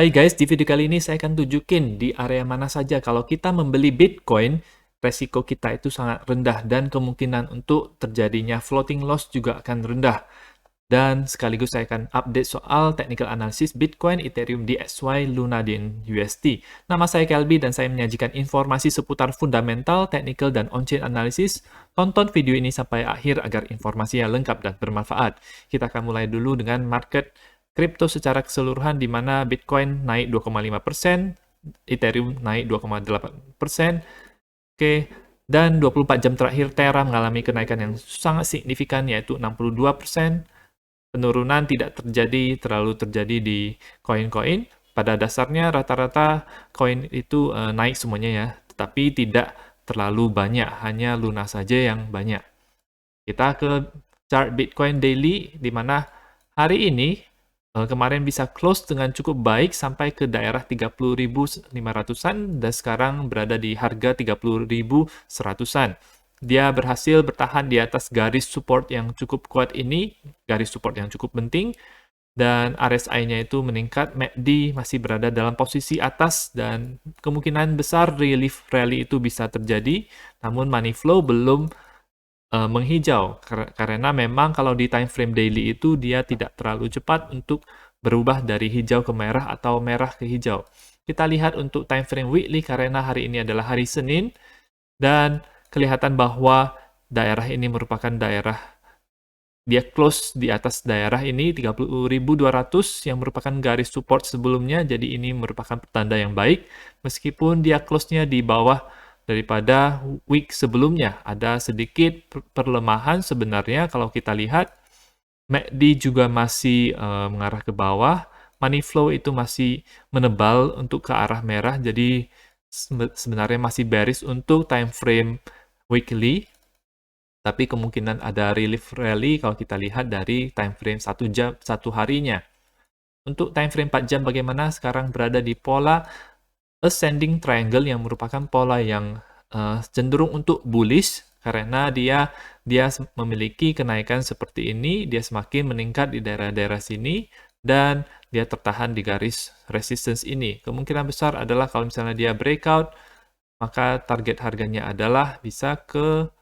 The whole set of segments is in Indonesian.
Hai guys, di video kali ini saya akan tunjukin di area mana saja kalau kita membeli Bitcoin, resiko kita itu sangat rendah dan kemungkinan untuk terjadinya floating loss juga akan rendah. Dan sekaligus saya akan update soal technical analysis Bitcoin, Ethereum, DXY, Luna, dan USD. Nama saya Kelby dan saya menyajikan informasi seputar fundamental, technical, dan on-chain analysis. Tonton video ini sampai akhir agar informasinya lengkap dan bermanfaat. Kita akan mulai dulu dengan market kripto secara keseluruhan di mana Bitcoin naik 2,5%, Ethereum naik 2,8%, oke, dan 24 jam terakhir Terra mengalami kenaikan yang sangat signifikan yaitu 62%. Penurunan tidak terlalu terjadi di koin-koin. Pada dasarnya rata-rata koin itu naik semuanya ya, tetapi tidak terlalu banyak, hanya Luna saja yang banyak. Kita ke chart Bitcoin daily di mana hari ini kemarin bisa close dengan cukup baik sampai ke daerah 30.500-an dan sekarang berada di harga 30.100-an. Dia berhasil bertahan di atas garis support yang cukup kuat ini, garis support yang cukup penting, dan RSI-nya itu meningkat, MACD masih berada dalam posisi atas, dan kemungkinan besar relief rally itu bisa terjadi, namun money flow belum menghijau, karena memang kalau di time frame daily itu dia tidak terlalu cepat untuk berubah dari hijau ke merah atau merah ke hijau. Kita lihat untuk time frame weekly karena hari ini adalah hari Senin, dan kelihatan bahwa daerah ini merupakan daerah, dia close di atas daerah ini 30.200 yang merupakan garis support sebelumnya, jadi ini merupakan pertanda yang baik meskipun dia close-nya di bawah daripada week sebelumnya. Ada sedikit perlemahan sebenarnya kalau kita lihat. MACD juga masih mengarah ke bawah, money flow itu masih menebal untuk ke arah merah, jadi sebenarnya masih bearish untuk time frame weekly, tapi kemungkinan ada relief rally kalau kita lihat dari time frame 1 jam, 1 harinya. Untuk time frame 4 jam bagaimana? Sekarang berada di pola ascending triangle yang merupakan pola yang cenderung untuk bullish karena dia memiliki kenaikan seperti ini, dia semakin meningkat di daerah-daerah sini dan dia tertahan di garis resistance ini. Kemungkinan besar adalah kalau misalnya dia breakout, maka target harganya adalah bisa ke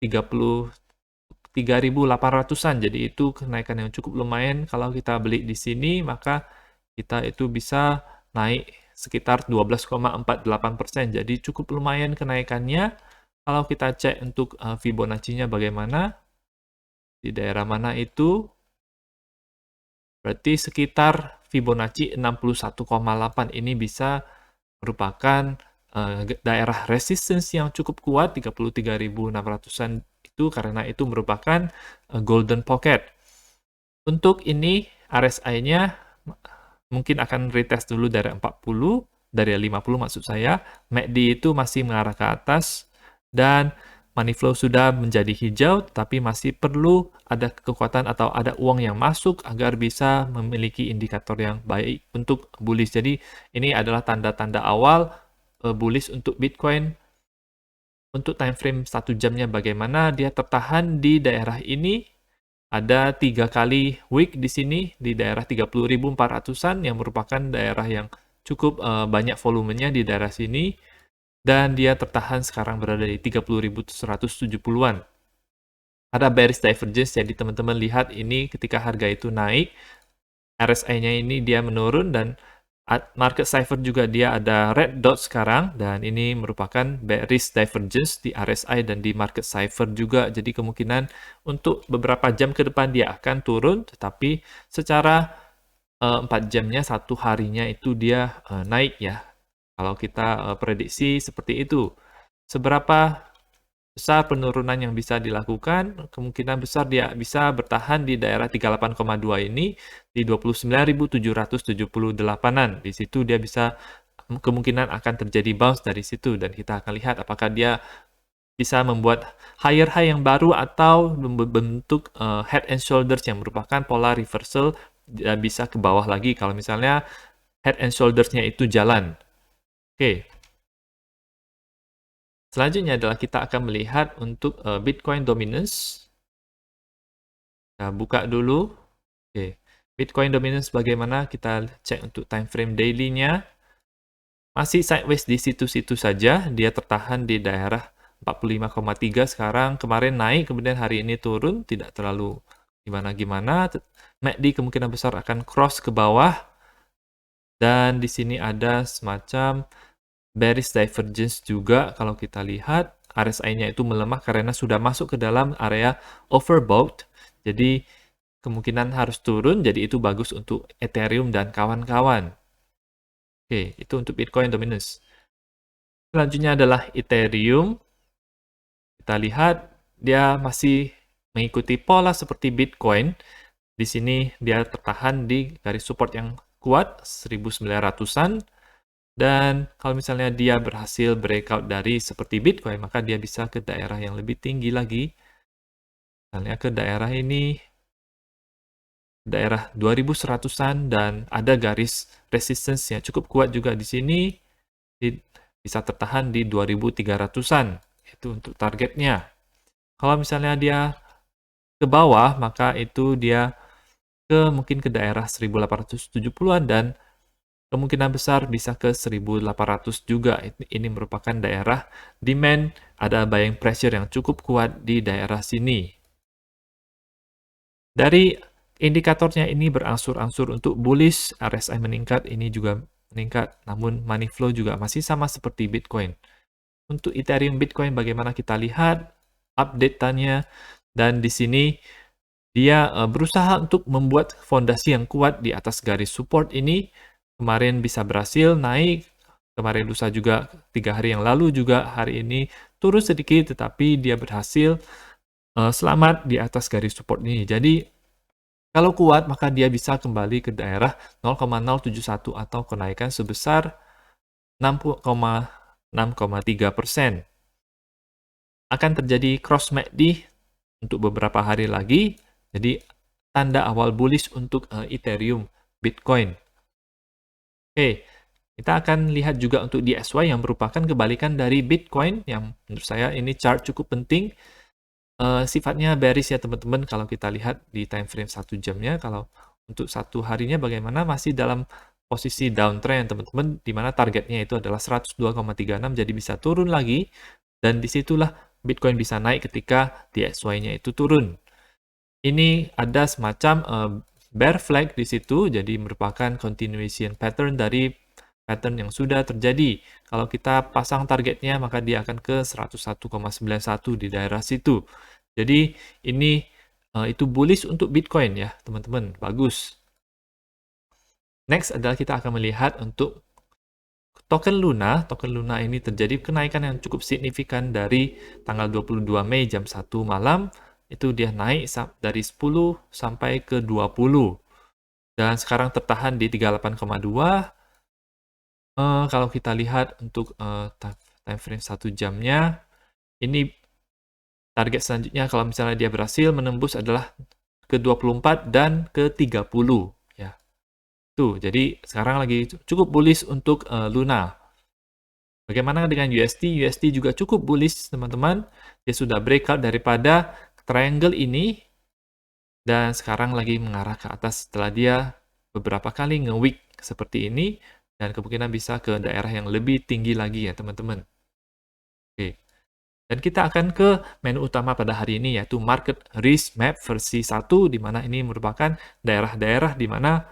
33.800-an. Jadi itu kenaikan yang cukup lumayan. Kalau kita beli di sini, maka kita itu bisa naik sekitar 12,48%. Jadi cukup lumayan kenaikannya. Kalau kita cek untuk Fibonacci-nya bagaimana, di daerah mana itu, berarti sekitar Fibonacci 61,8 ini bisa merupakan daerah resistance yang cukup kuat, 33.600-an itu karena itu merupakan golden pocket. Untuk ini RSI-nya mungkin akan retest dulu dari 40, dari 50 maksud saya. MACD itu masih mengarah ke atas dan money flow sudah menjadi hijau, tapi masih perlu ada kekuatan atau ada uang yang masuk agar bisa memiliki indikator yang baik untuk bullish. Jadi ini adalah tanda-tanda awal bullish untuk Bitcoin. Untuk time frame 1 jamnya bagaimana? Dia tertahan di daerah ini. Ada 3 kali wick di sini di daerah 30.400-an yang merupakan daerah yang cukup banyak volumenya di daerah sini, dan dia tertahan sekarang berada di 30.170-an. Ada bearish divergence, jadi teman-teman lihat ini ketika harga itu naik, RSI-nya ini dia menurun dan market cipher juga dia ada red dot sekarang, dan ini merupakan bearish divergence di RSI dan di market cipher juga. Jadi kemungkinan untuk beberapa jam ke depan dia akan turun, tetapi secara 4 jamnya, 1 harinya itu dia naik ya. Kalau kita prediksi seperti itu. Seberapa besar penurunan yang bisa dilakukan? Kemungkinan besar dia bisa bertahan di daerah 38,2 ini di 29.778-an. Di situ dia bisa, kemungkinan akan terjadi bounce dari situ, dan kita akan lihat apakah dia bisa membuat higher high yang baru atau membentuk head and shoulders yang merupakan pola reversal, bisa ke bawah lagi kalau misalnya head and shoulders-nya itu jalan. Oke. Selanjutnya adalah kita akan melihat untuk Bitcoin dominance. Nah, buka dulu. Oke. Bitcoin dominance bagaimana? Kita cek untuk time frame daily-nya. Masih sideways di situ-situ saja, dia tertahan di daerah 45,3 sekarang, kemarin naik, kemudian hari ini turun, tidak terlalu gimana-gimana. MACD kemungkinan besar akan cross ke bawah, dan di sini ada semacam bearish divergence juga kalau kita lihat, RSI-nya itu melemah karena sudah masuk ke dalam area overbought, jadi kemungkinan harus turun, jadi itu bagus untuk Ethereum dan kawan-kawan. Oke, itu untuk Bitcoin dominance. Selanjutnya adalah Ethereum. Kita lihat dia masih mengikuti pola seperti Bitcoin. Di sini dia tertahan di garis support yang kuat 1900-an. Dan kalau misalnya dia berhasil breakout dari seperti Bitcoin, maka dia bisa ke daerah yang lebih tinggi lagi. Misalnya ke daerah ini, daerah 2100-an, dan ada garis resistance yang cukup kuat juga di sini, bisa tertahan di 2300-an. Itu untuk targetnya. Kalau misalnya dia ke bawah, maka itu dia mungkin ke daerah 1870-an, dan kemungkinan besar bisa ke 1800 juga. Ini merupakan daerah demand, ada buying pressure yang cukup kuat di daerah sini. Dari indikatornya ini berangsur-angsur untuk bullish, RSI meningkat, ini juga meningkat, namun money flow juga masih sama seperti Bitcoin. Untuk Ethereum Bitcoin bagaimana kita lihat update-nya, dan di sini dia berusaha untuk membuat fondasi yang kuat di atas garis support ini. Kemarin bisa berhasil naik, kemarin lusa juga 3 hari yang lalu juga, hari ini turun sedikit, tetapi dia berhasil selamat di atas garis support ini. Jadi kalau kuat, maka dia bisa kembali ke daerah 0,071 atau kenaikan sebesar 6,3%. Akan terjadi cross MACD untuk beberapa hari lagi, jadi tanda awal bullish untuk Ethereum Bitcoin. Oke, kita akan lihat juga untuk DXY yang merupakan kebalikan dari Bitcoin, yang menurut saya ini chart cukup penting. Sifatnya bearish ya teman-teman, kalau kita lihat di time frame 1 jamnya, kalau untuk 1 harinya bagaimana, masih dalam posisi downtrend teman-teman, di mana targetnya itu adalah 102,36, jadi bisa turun lagi, dan disitulah Bitcoin bisa naik ketika DXY-nya itu turun. Ini ada semacam bear flag di situ, jadi merupakan continuation pattern dari pattern yang sudah terjadi. Kalau kita pasang targetnya, maka dia akan ke 101,91 di daerah situ. Jadi ini itu bullish untuk Bitcoin ya, teman-teman. Bagus. Next adalah kita akan melihat untuk token Luna. Token Luna ini terjadi kenaikan yang cukup signifikan dari tanggal 22 Mei jam 1 malam. Itu dia naik dari 10 sampai ke 20. Dan sekarang tertahan di 38,2. Kalau kita lihat untuk time frame 1 jamnya, ini target selanjutnya kalau misalnya dia berhasil menembus adalah ke 24 dan ke 30 ya. Tuh, jadi sekarang lagi cukup bullish untuk Luna. Bagaimana dengan USD? USD juga cukup bullish, teman-teman. Dia sudah breakout daripada triangle ini dan sekarang lagi mengarah ke atas setelah dia beberapa kali nge-wick seperti ini, dan kemungkinan bisa ke daerah yang lebih tinggi lagi ya teman-teman. Oke. Dan kita akan ke menu utama pada hari ini, yaitu Market Risk Map versi 1, di mana ini merupakan daerah-daerah di mana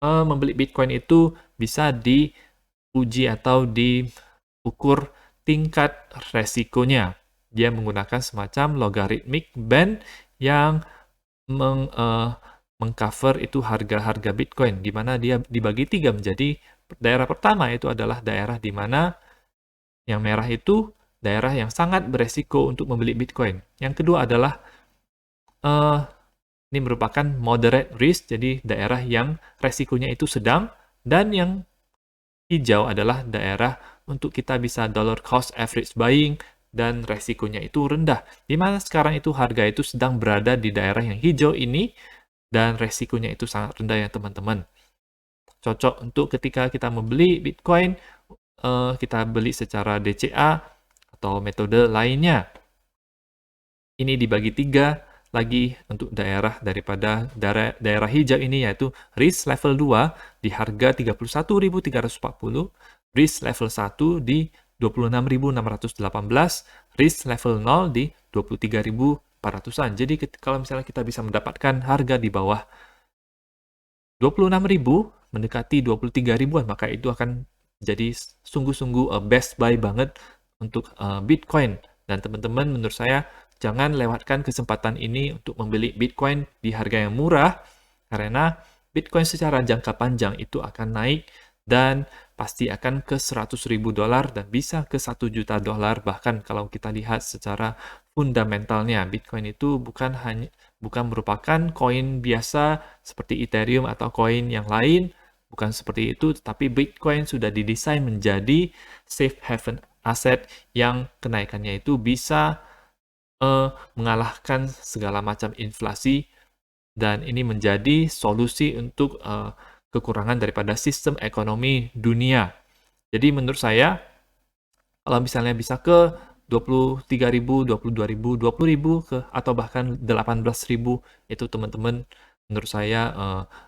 membeli Bitcoin itu bisa diuji atau diukur tingkat resikonya. Dia menggunakan semacam logarithmic band yang mengcover itu harga-harga Bitcoin, di mana dia dibagi 3 menjadi daerah pertama itu adalah daerah di mana yang merah itu daerah yang sangat beresiko untuk membeli Bitcoin. Yang kedua adalah ini merupakan moderate risk, jadi daerah yang resikonya itu sedang, dan yang hijau adalah daerah untuk kita bisa dollar cost average buying dan resikonya itu rendah. Di mana sekarang itu harga itu sedang berada di daerah yang hijau ini dan resikonya itu sangat rendah ya teman-teman. Cocok untuk ketika kita membeli Bitcoin, kita beli secara DCA atau metode lainnya. Ini dibagi 3, lagi untuk daerah daripada daerah hijau ini, yaitu risk level 2 di harga 31.340, risk level 1 di 26.618, risk level 0 di 23.400-an. Jadi kalau misalnya kita bisa mendapatkan harga di bawah 26.000 mendekati 23 ribuan, maka itu akan jadi sungguh-sungguh best buy banget untuk Bitcoin. Dan teman-teman, menurut saya jangan lewatkan kesempatan ini untuk membeli Bitcoin di harga yang murah, karena Bitcoin secara jangka panjang itu akan naik dan pasti akan ke $100.000 dan bisa ke $1 juta. Bahkan kalau kita lihat secara fundamentalnya, Bitcoin itu bukan merupakan koin biasa seperti Ethereum atau koin yang lain, bukan seperti itu, tetapi Bitcoin sudah didesain menjadi safe haven aset yang kenaikannya itu bisa mengalahkan segala macam inflasi, dan ini menjadi solusi untuk kekurangan daripada sistem ekonomi dunia. Jadi menurut saya, kalau misalnya bisa ke 23.000, 22.000, 20.000 atau bahkan 18.000, itu teman-teman menurut saya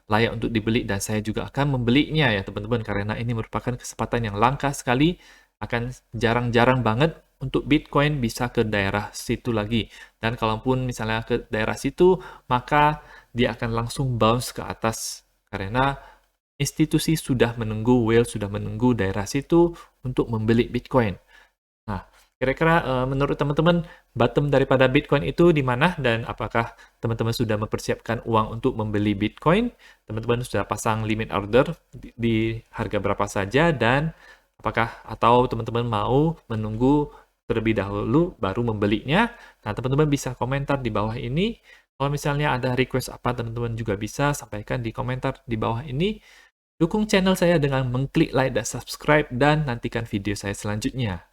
layak untuk dibeli, dan saya juga akan membelinya ya teman-teman, karena ini merupakan kesempatan yang langka sekali, akan jarang-jarang banget untuk Bitcoin bisa ke daerah situ lagi. Dan kalaupun misalnya ke daerah situ, maka dia akan langsung bounce ke atas, karena institusi sudah menunggu, whale sudah menunggu daerah situ untuk membeli Bitcoin. Nah, kira-kira menurut teman-teman, bottom daripada Bitcoin itu di mana, dan apakah teman-teman sudah mempersiapkan uang untuk membeli Bitcoin? Teman-teman sudah pasang limit order di harga berapa saja, dan atau teman-teman mau menunggu terlebih dahulu baru membelinya? Nah, teman-teman bisa komentar di bawah ini. Kalau misalnya ada request apa, teman-teman juga bisa sampaikan di komentar di bawah ini. Dukung channel saya dengan mengklik like dan subscribe, dan nantikan video saya selanjutnya.